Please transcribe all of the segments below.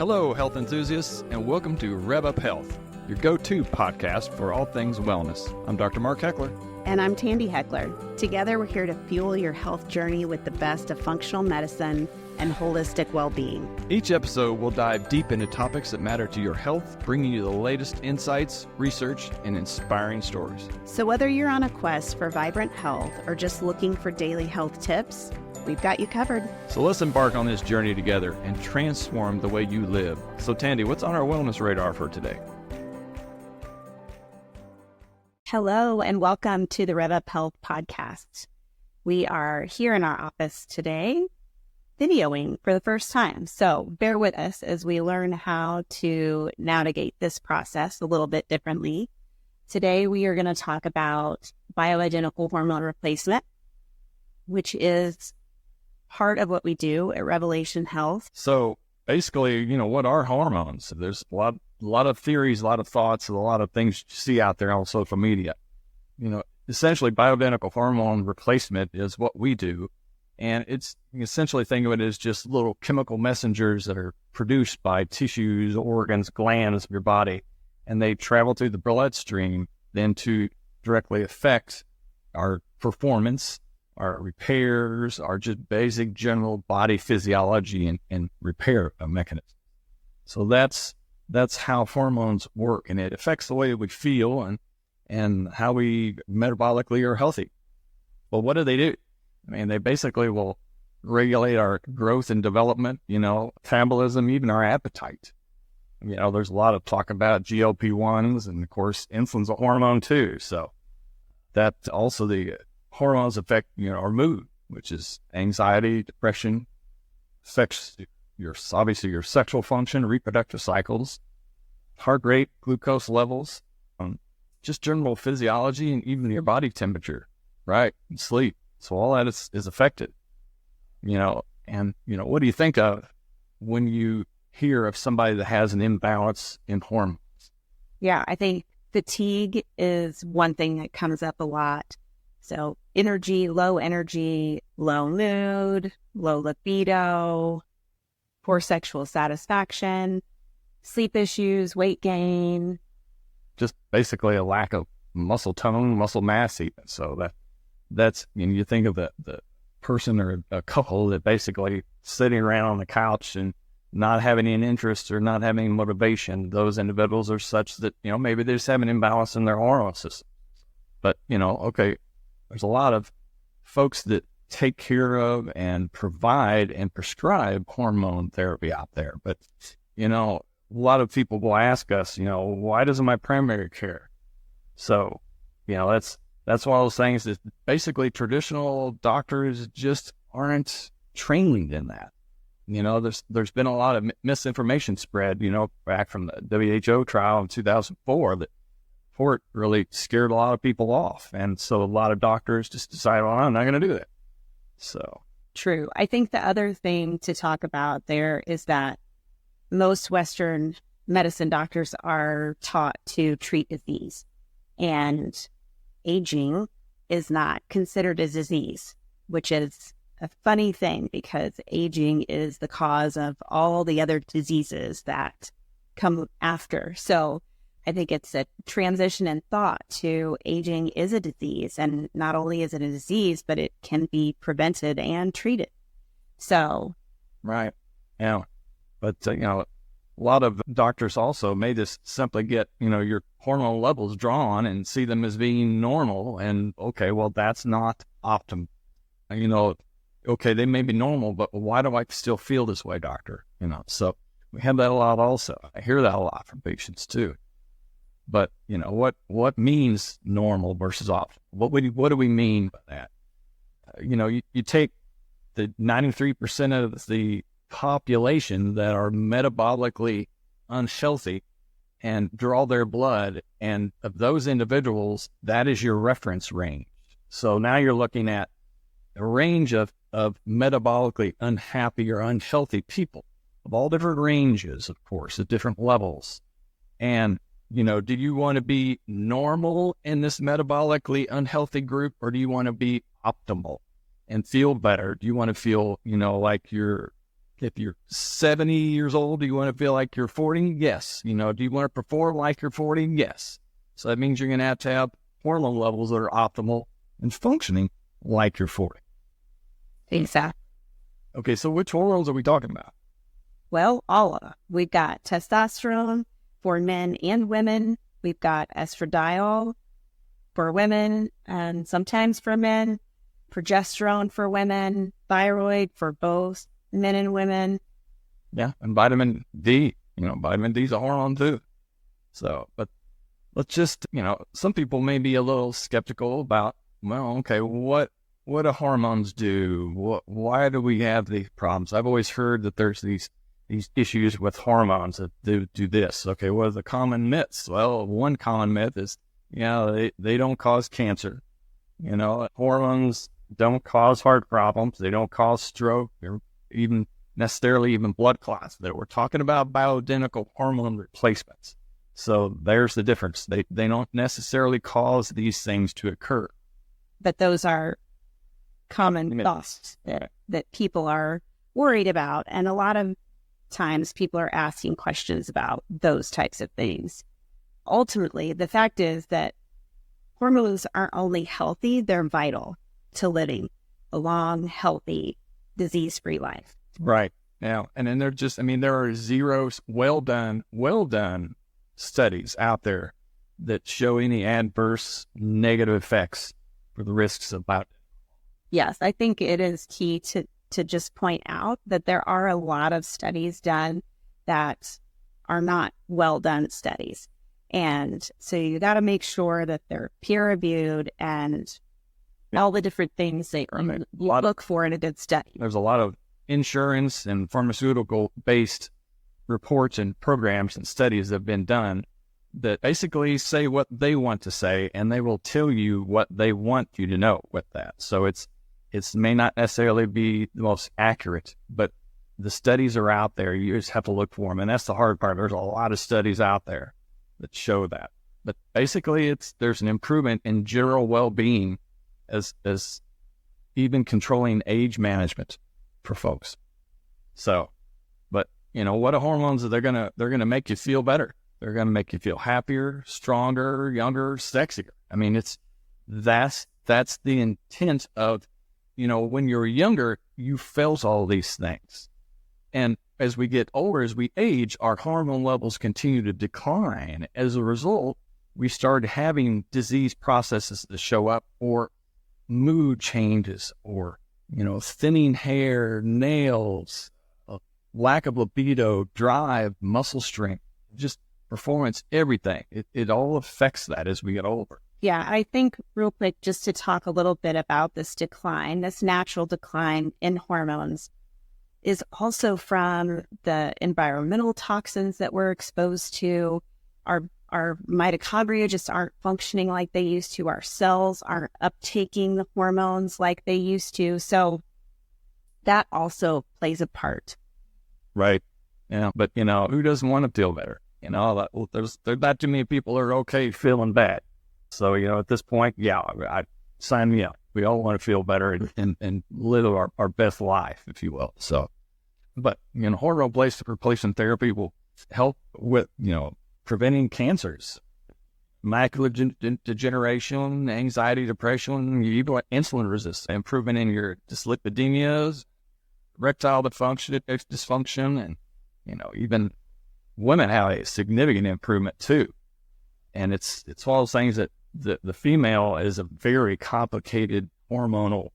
Hello, health enthusiasts, and welcome to Rev Up Health, your go-to podcast for all things wellness. I'm Dr. Mark Heckler. And I'm Tandi Heckler. Together, we're here to fuel your health journey with the best of functional medicine and holistic well-being. Each episode will dive deep into topics that matter to your health, bringing you the latest insights, research, and inspiring stories. So whether you're on a quest for vibrant health or just looking for daily health tips, we've got you covered. So let's embark on this journey together and transform the way you live. So Tandi, what's on our wellness radar for today? Hello, and welcome to the Rev Up Health podcast. We are here in our office today, videoing for the first time. So bear with us as we learn how to navigate this process a little bit differently. Today, we are going to talk about bioidentical hormone replacement, which is part of what we do at Revolution Health. So basically, what are hormones? There's a lot of theories, a lot of thoughts, and a lot of things you see out there on social media. Essentially, bioidentical hormone replacement is what we do. And it's essentially, think of it as just little chemical messengers that are produced by tissues, organs, glands of your body. And they travel through the bloodstream then to directly affect our performance, our repairs, our just basic general body physiology and repair mechanism. So that's how hormones work, and it affects the way we feel and how we metabolically are healthy. Well, what do? They basically will regulate our growth and development, metabolism, even our appetite. There's a lot of talk about GLP-1s, and of course, insulin's a hormone too. So that also the hormones affect, our mood, which is anxiety, depression, affects obviously your sexual function, reproductive cycles, heart rate, glucose levels, just general physiology, and even your body temperature, right? And sleep. So all that is affected, and what do you think of when you hear of somebody that has an imbalance in hormones? Yeah, I think fatigue is one thing that comes up a lot. So low energy, low mood, low libido, poor sexual satisfaction, sleep issues, weight gain. Just basically a lack of muscle tone, muscle mass even. So that's, you think of the person or a couple that basically sitting around on the couch and not having any interest or not having motivation. Those individuals are such that, maybe they just have an imbalance in their hormone system. But, okay, there's a lot of folks that take care of and provide and prescribe hormone therapy out there. But, a lot of people will ask us, why doesn't my primary care? So, that's one of those things that basically traditional doctors just aren't trained in that. There's been a lot of misinformation spread, back from the WHO trial in 2004 that report really scared a lot of people off. And so a lot of doctors just decided, well, I'm not going to do that. So true. I think the other thing to talk about there is that most Western medicine doctors are taught to treat disease, and aging is not considered a disease, which is a funny thing because aging is the cause of all the other diseases that come after. So I think it's a transition in thought to aging is a disease, and not only is it a disease, but it can be prevented and treated. So. Right. Yeah. But, a lot of doctors also may just simply get, your hormone levels drawn and see them as being normal. And, okay, well, that's not optimal. Okay, they may be normal, but why do I still feel this way, doctor? So we have that a lot also. I hear that a lot from patients too. But, what means normal versus optimal? What do we mean by that? You take the 93% of the population that are metabolically unhealthy and draw their blood, and of those individuals, that is your reference range. So now you're looking at a range of metabolically unhappy or unhealthy people of all different ranges, of course, at different levels. And, do you want to be normal in this metabolically unhealthy group, or do you want to be optimal and feel better? Do you want to feel, like you're If you're 70 years old, do you want to feel like you're 40? Yes. Do you want to perform like you're 40? Yes. So that means you're going to have hormone levels that are optimal and functioning like you're 40. Exactly. Okay, so which hormones are we talking about? Well, all of them. We've got testosterone for men and women. We've got estradiol for women and sometimes for men, progesterone for women, thyroid for both men and women. Yeah, and vitamin D. Vitamin D is a hormone too. So, but let's just, some people may be a little skeptical about, well, okay, what do hormones do? Why do we have these problems? I've always heard that there's these issues with hormones that do this. Okay, what are the common myths? Well, one common myth is, they don't cause cancer. Hormones don't cause heart problems. They don't cause stroke or even necessarily even blood clots. That we're talking about bioidentical hormone replacements. So there's the difference. They don't necessarily cause these things to occur. But those are common thoughts that people are worried about. And a lot of times people are asking questions about those types of things. Ultimately, the fact is that hormones aren't only healthy, they're vital to living a long, healthy, disease-free life. Right. Now, and then there are zero well done studies out there that show any adverse negative effects for the risks of bioidentical. Yes, I think it is key to just point out that there are a lot of studies done that are not well done studies. And so you got to make sure that they're peer reviewed and all the different things that you look for in a good study. There's a lot of insurance and pharmaceutical based reports and programs and studies that have been done that basically say what they want to say, and they will tell you what they want you to know with that. So it may not necessarily be the most accurate, but the studies are out there. You just have to look for them. And that's the hard part. There's a lot of studies out there that show that. But basically there's an improvement in general well-being as even controlling age management for folks. So, but what are hormones? They're gonna make you feel better. They're gonna make you feel happier, stronger, younger, sexier. I mean, that's the intent of, when you're younger, you felt all these things. And as we get older, as we age, our hormone levels continue to decline. As a result, we start having disease processes that show up, or mood changes, or, thinning hair, nails, lack of libido, drive, muscle strength, just performance, everything. It all affects that as we get older. Yeah, I think real quick, just to talk a little bit about this decline, this natural decline in hormones is also from the environmental toxins that we're exposed to. Our mitochondria just aren't functioning like they used to. Our cells aren't uptaking the hormones like they used to. So that also plays a part. Right. Yeah. But, who doesn't want to feel better? There's not too many people are okay feeling bad. So, at this point, I sign me up. We all want to feel better and live our best life, if you will. So, but, hormone replacement therapy will help with, preventing cancers, macular degeneration, anxiety, depression, even insulin resistance, improvement in your dyslipidemias, erectile dysfunction, and, even women have a significant improvement too. And it's one of those things that the female is a very complicated hormonal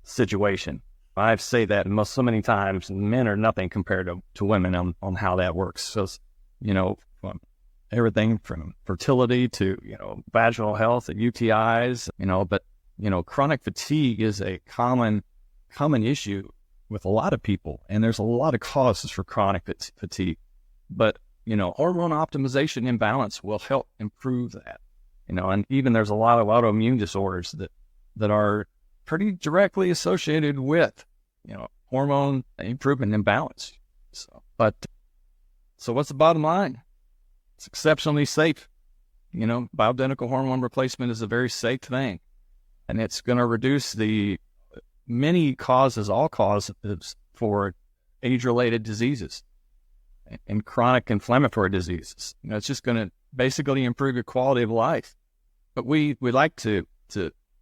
situation. I say that so many times, men are nothing compared to women on how that works. So, from everything from fertility to, vaginal health and UTIs, but, chronic fatigue is a common issue with a lot of people. And there's a lot of causes for chronic fatigue. But, hormone optimization imbalance will help improve that. And even there's a lot of autoimmune disorders that are pretty directly associated with, hormone improvement imbalance. So what's the bottom line? It's exceptionally safe. Bioidentical hormone replacement is a very safe thing, and it's going to reduce the many causes, all causes for age-related diseases and chronic inflammatory diseases. It's just going to basically improve your quality of life. But we like to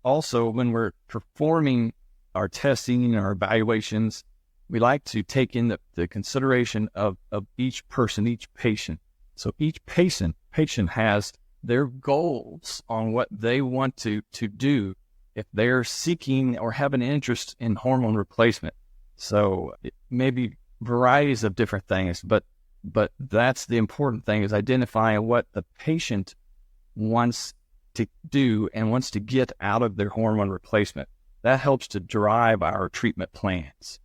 also, when we're performing our testing and our evaluations, we like to take in the consideration of each person, each patient. So each patient has their goals on what they want to do if they're seeking or have an interest in hormone replacement. So it may be varieties of different things, but that's the important thing, is identifying what the patient wants to do and wants to get out of their hormone replacement. That helps to drive our treatment plans.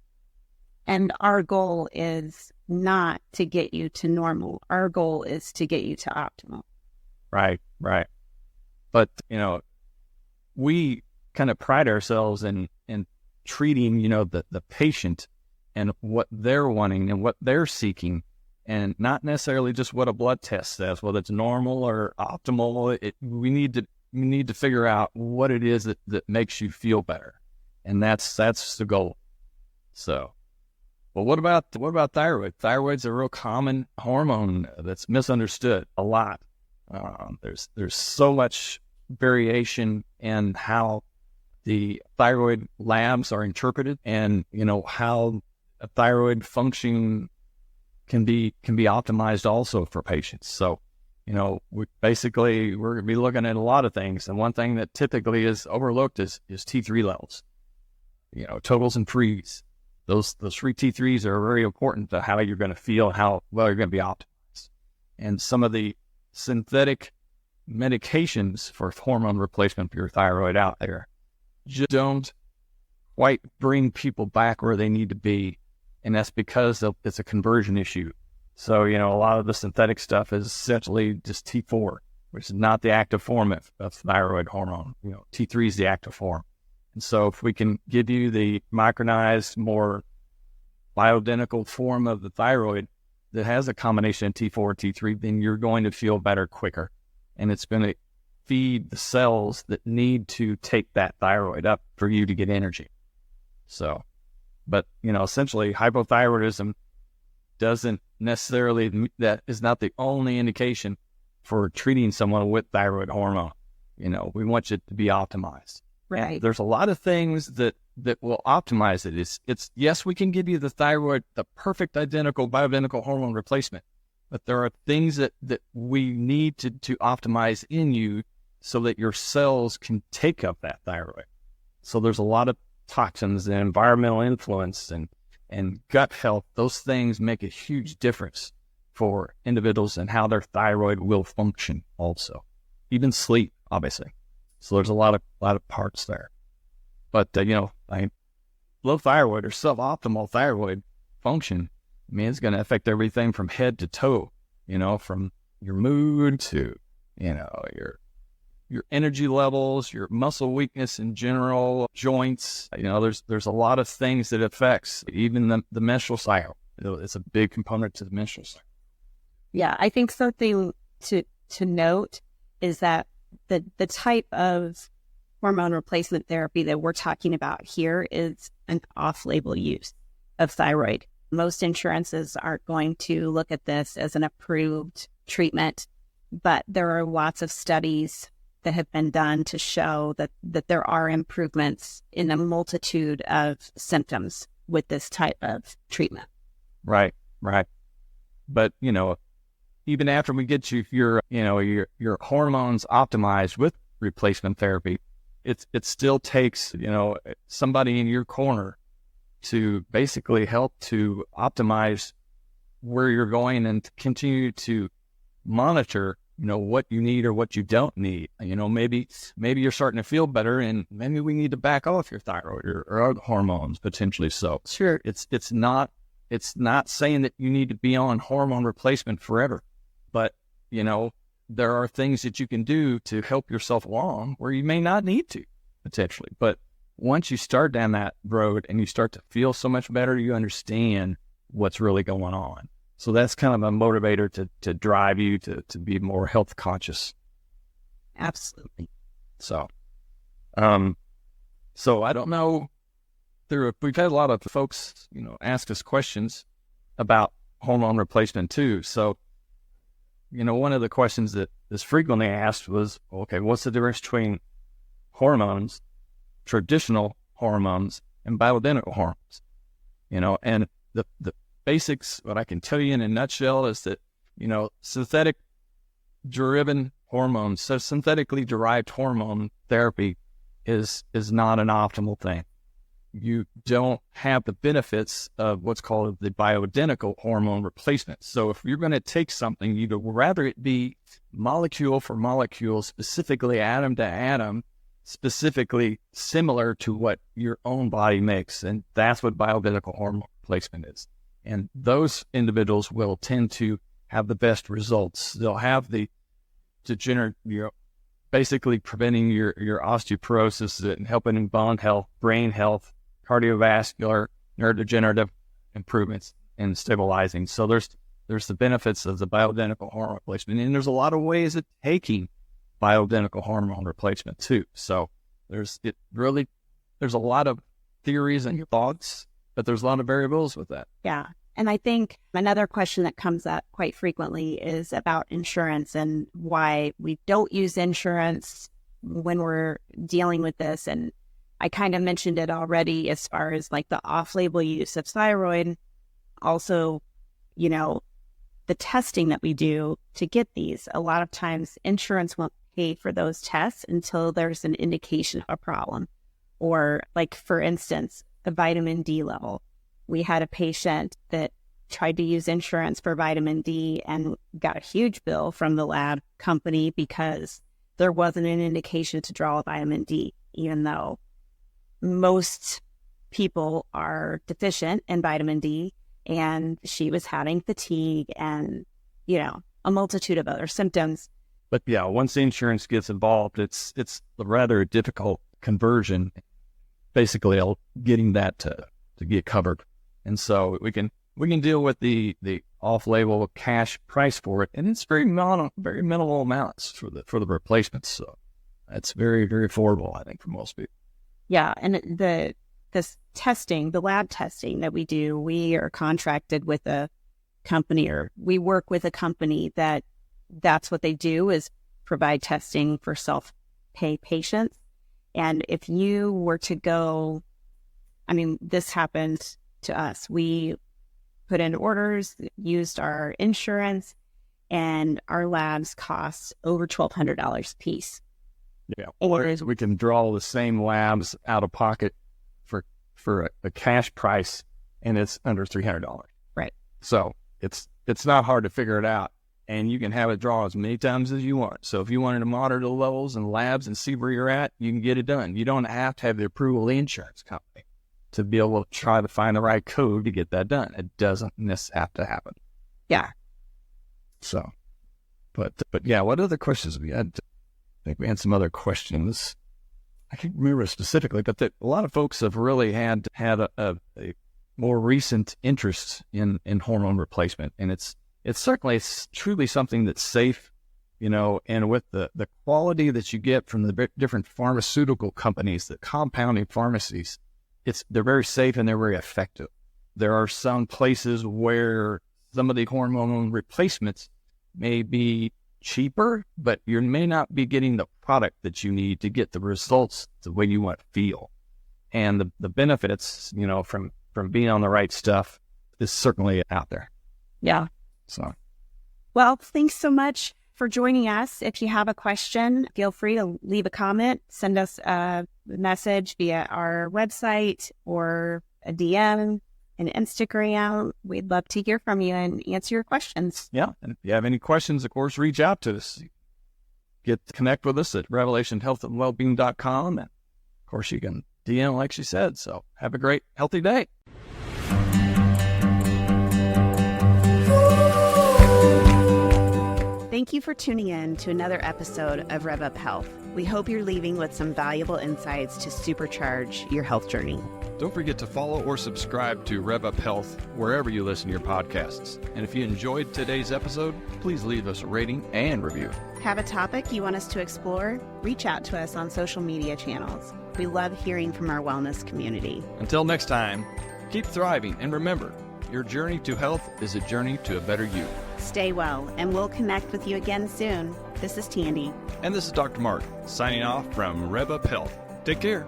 And our goal is not to get you to normal. Our goal is to get you to optimal. Right. But, we kind of pride ourselves in treating, the patient and what they're wanting and what they're seeking, and not necessarily just what a blood test says, whether it's normal or optimal. We need to figure out what it is that makes you feel better. And that's the goal. So, well, what about thyroid? Thyroid's a real common hormone that's misunderstood a lot. There's so much variation in how the thyroid labs are interpreted, and how a thyroid function can be optimized also for patients. So, we're going to be looking at a lot of things, and one thing that typically is overlooked is T3 levels. Totals and frees. Those free T3s are very important to how you're going to feel, how well you're going to be optimized. And some of the synthetic medications for hormone replacement for your thyroid out there just don't quite bring people back where they need to be. And that's because it's a conversion issue. So, a lot of the synthetic stuff is essentially just T4, which is not the active form of thyroid hormone. T3 is the active form. And so if we can give you the micronized, more bioidentical form of the thyroid that has a combination of T4 and T3, then you're going to feel better quicker. And it's going to feed the cells that need to take that thyroid up for you to get energy. So, but, essentially hypothyroidism doesn't necessarily, that is not the only indication for treating someone with thyroid hormone. We want you to be optimized. Right. And there's a lot of things that will optimize it. It's yes, we can give you the thyroid, the perfect identical bioidentical hormone replacement, but there are things that we need to optimize in you so that your cells can take up that thyroid. So there's a lot of toxins and environmental influence and gut health. Those things make a huge difference for individuals and how their thyroid will function also. Even sleep, obviously. So there's a lot of parts there. But, low thyroid or suboptimal thyroid function, it's going to affect everything from head to toe, from your mood to, your energy levels, your muscle weakness in general, joints. There's a lot of things that affects even the menstrual cycle. It's a big component to the menstrual cycle. Yeah, I think something to note is that the type of hormone replacement therapy that we're talking about here is an off-label use of thyroid. Most insurances aren't going to look at this as an approved treatment, but there are lots of studies that have been done to show that there are improvements in a multitude of symptoms with this type of treatment. Right. But, even after we get you your hormones optimized with replacement therapy, it still takes, somebody in your corner to basically help to optimize where you're going and continue to monitor, what you need or what you don't need. Maybe you're starting to feel better and maybe we need to back off your thyroid or other hormones potentially. So sure, it's not saying that you need to be on hormone replacement forever, but there are things that you can do to help yourself along where you may not need to potentially. But once you start down that road and you start to feel so much better, you understand what's really going on. So that's kind of a motivator to drive you to be more health conscious. Absolutely. So I don't know we've had a lot of folks, ask us questions about hormone replacement too. So, one of the questions that is frequently asked was, okay, what's the difference between hormones, traditional hormones, and bioidentical hormones? And the basics, what I can tell you in a nutshell is that, synthetic driven hormones, so synthetically derived hormone therapy is not an optimal thing. You don't have the benefits of what's called the bioidentical hormone replacement. So if you're going to take something, you'd rather it be molecule for molecule, specifically atom to atom, specifically similar to what your own body makes. And that's what bioidentical hormone replacement is. And those individuals will tend to have the best results. They'll have the degenerate, basically preventing your osteoporosis and helping in bone health, brain health, cardiovascular, neurodegenerative improvements, and stabilizing. So there's the benefits of the bioidentical hormone replacement, and there's a lot of ways of taking bioidentical hormone replacement too. So there's a lot of theories and thoughts, but there's a lot of variables with that. Yeah. And I think another question that comes up quite frequently is about insurance and why we don't use insurance when we're dealing with this. And I kind of mentioned it already as far as like the off-label use of thyroid. Also, the testing that we do to get these, a lot of times insurance won't pay for those tests until there's an indication of a problem. Or like, for instance, the vitamin D level. We had a patient that tried to use insurance for vitamin D and got a huge bill from the lab company because there wasn't an indication to draw vitamin D, even though most people are deficient in vitamin D, and she was having fatigue and, a multitude of other symptoms. But yeah, once the insurance gets involved, it's a rather difficult conversion, basically getting that to get covered. And so we can deal with the off-label cash price for it, and it's very minimal amounts for the replacements. So that's very, very affordable, I think, for most people. Yeah, and this testing, the lab testing that we do, we are contracted with a company, or we work with a company that's what they do, is provide testing for self-pay patients. And if you were to go, this happened to us. We put in orders, used our insurance, and our labs cost over $1,200 a piece. Yeah, or we can draw the same labs out of pocket for a cash price, and it's under $300. Right. So it's not hard to figure it out, and you can have it draw as many times as you want. So if you wanted to monitor the levels and labs and see where you're at, you can get it done. You don't have to have the approval of the insurance company to be able to try to find the right code to get that done. It doesn't necessarily have to happen. Yeah. So, but yeah, what other questions have we had? I think we had some other questions. I can't remember specifically, but a lot of folks have really had a more recent interest in hormone replacement, and it's truly something that's safe, and with the quality that you get from the different pharmaceutical companies, the compounding pharmacies, they're very safe and they're very effective. There are some places where some of the hormone replacements may be cheaper, but you may not be getting the product that you need to get the results the way you want to feel. And the benefits, from being on the right stuff is certainly out there. Yeah. So, well, thanks so much for joining us. If you have a question, feel free to leave a comment, send us a message via our website or a DM, an Instagram. We'd love to hear from you and answer your questions. Yeah. And if you have any questions, of course, reach out to us. Connect with us at revolutionhealthandwellbeing.com. And of course, you can DM like she said. So have a great, healthy day. Thank you for tuning in to another episode of Rev Up Health. We hope you're leaving with some valuable insights to supercharge your health journey. Don't forget to follow or subscribe to Rev Up Health wherever you listen to your podcasts. And if you enjoyed today's episode, please leave us a rating and review. Have a topic you want us to explore? Reach out to us on social media channels. We love hearing from our wellness community. Until next time, keep thriving, and remember, your journey to health is a journey to a better you. Stay well, and we'll connect with you again soon. This is Tandi. And this is Dr. Mark, signing off from Rev Up Health. Take care.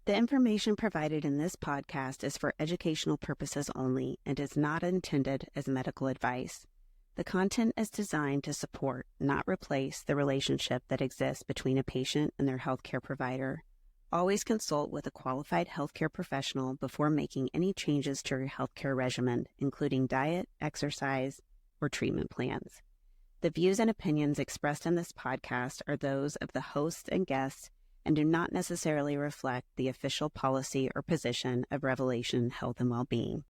The information provided in this podcast is for educational purposes only and is not intended as medical advice. The content is designed to support, not replace, the relationship that exists between a patient and their healthcare provider. Always consult with a qualified healthcare professional before making any changes to your healthcare regimen, including diet, exercise, or treatment plans. The views and opinions expressed in this podcast are those of the hosts and guests and do not necessarily reflect the official policy or position of Revolution Health and Wellbeing.